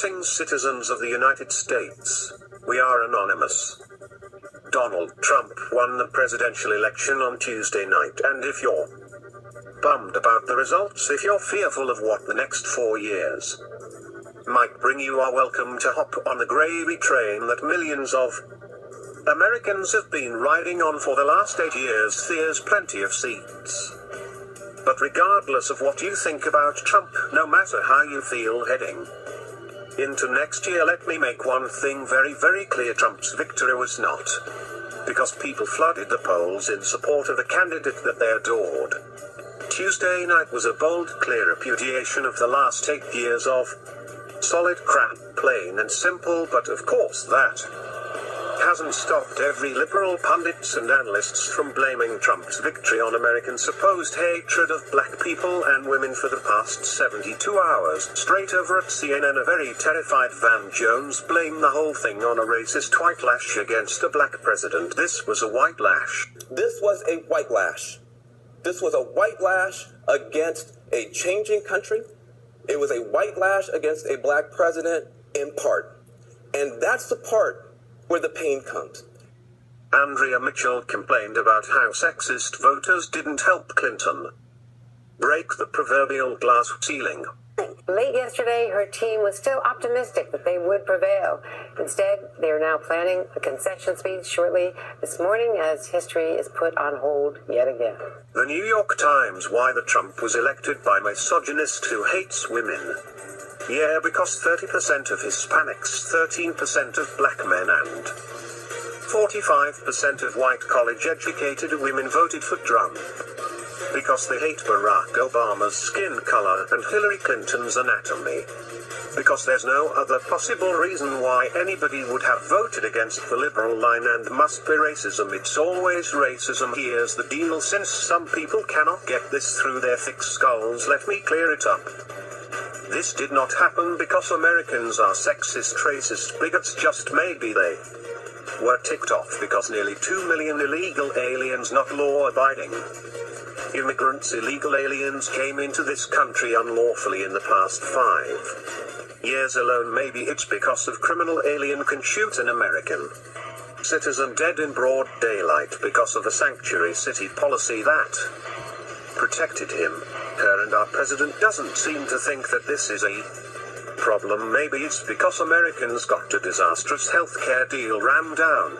Greetings, citizens of the United States. We are anonymous. Donald Trump won the presidential election on Tuesday night, and if you're bummed about the results, if you're fearful of what the next 4 years might bring, you are welcome to hop on the gravy train that millions of Americans have been riding on for the last 8 years. There's plenty of seats. But regardless of what you think about Trump, no matter how you feel heading into next year, let me make one thing very, very clear. Trump's victory was not because people flooded the polls in support of a candidate that they adored. Tuesday night was a bold, clear repudiation of the last 8 years of solid crap, plain and simple. But of course that hasn't stopped every liberal pundits and analysts from blaming Trump's victory on Americans' supposed hatred of black people and women for the past 72 hours straight. Over at CNN, a very terrified Van Jones blamed the whole thing on a racist whitelash against a black president. This was a whitelash. This was a whitelash. This was a whitelash against a changing country. It was a whitelash against a black president in part. And that's the part where the pain comes. Andrea Mitchell complained about how sexist voters didn't help Clinton break the proverbial glass ceiling. Late yesterday, her team was still optimistic that they would prevail. Instead, they are now planning a concession speech shortly this morning as history is put on hold yet again. The New York Times: why the Trump was elected by misogynist who hates women. Yeah, because 30% of Hispanics, 13% of black men and 45% of white college-educated women voted for Trump. Because they hate Barack Obama's skin color and Hillary Clinton's anatomy. Because there's no other possible reason why anybody would have voted against the liberal line, and must be racism. It's always racism. Here's the deal: since some people cannot get this through their thick skulls, let me clear it up. This did not happen because Americans are sexist, racist bigots. Just maybe they were ticked off because nearly 2 million illegal aliens, not law-abiding immigrants, illegal aliens, came into this country unlawfully in the past 5 years alone. Maybe it's because of criminal alien can shoot an American citizen dead in broad daylight because of a sanctuary city policy that protected him, her, and our president doesn't seem to think that this is a problem. Maybe it's because Americans got a disastrous healthcare deal rammed down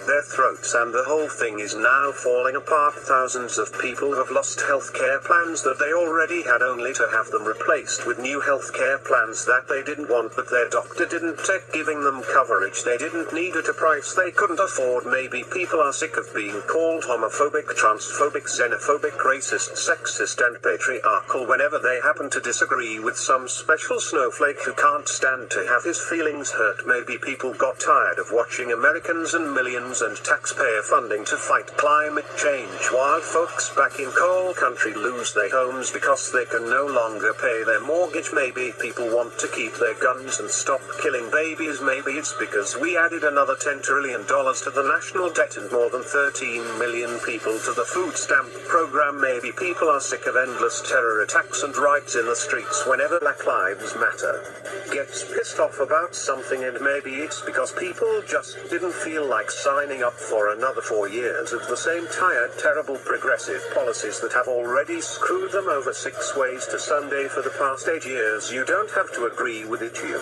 their throats and the whole thing is now falling apart. Thousands of people have lost healthcare plans that they already had, only to have them replaced with new healthcare plans that they didn't want, but their doctor didn't take, giving them coverage they didn't need at a price they couldn't afford. Maybe people are sick of being called homophobic, transphobic, xenophobic, racist, sexist, and patriarchal whenever they happen to disagree with some special snowflake who can't stand to have his feelings hurt. Maybe people got tired of watching Americans and millions and taxpayer funding to fight climate change while folks back in coal country lose their homes because they can no longer pay their mortgage. Maybe people want to keep their guns and stop killing babies. Maybe it's because we added another $10 trillion to the national debt and more than 13 million people to the food stamp program. Maybe people are sick of endless terror attacks and riots in the streets whenever Black Lives Matter gets pissed off about something, and maybe it's because people just didn't feel like signing up for another 4 years of the same tired, terrible progressive policies that have already screwed them over 6 ways to Sunday for the past 8 years. You don't have to agree with it, you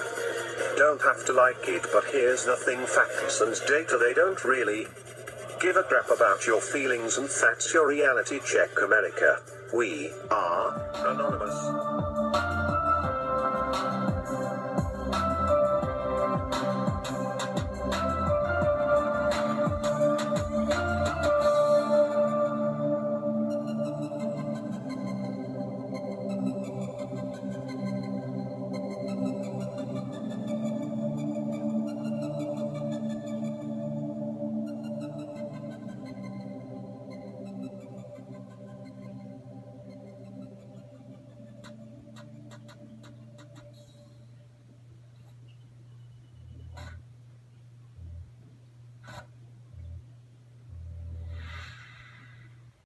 don't have to like it, but here's the thing: facts and data, they don't really give a crap about your feelings, and that's your reality check. America, we are anonymous.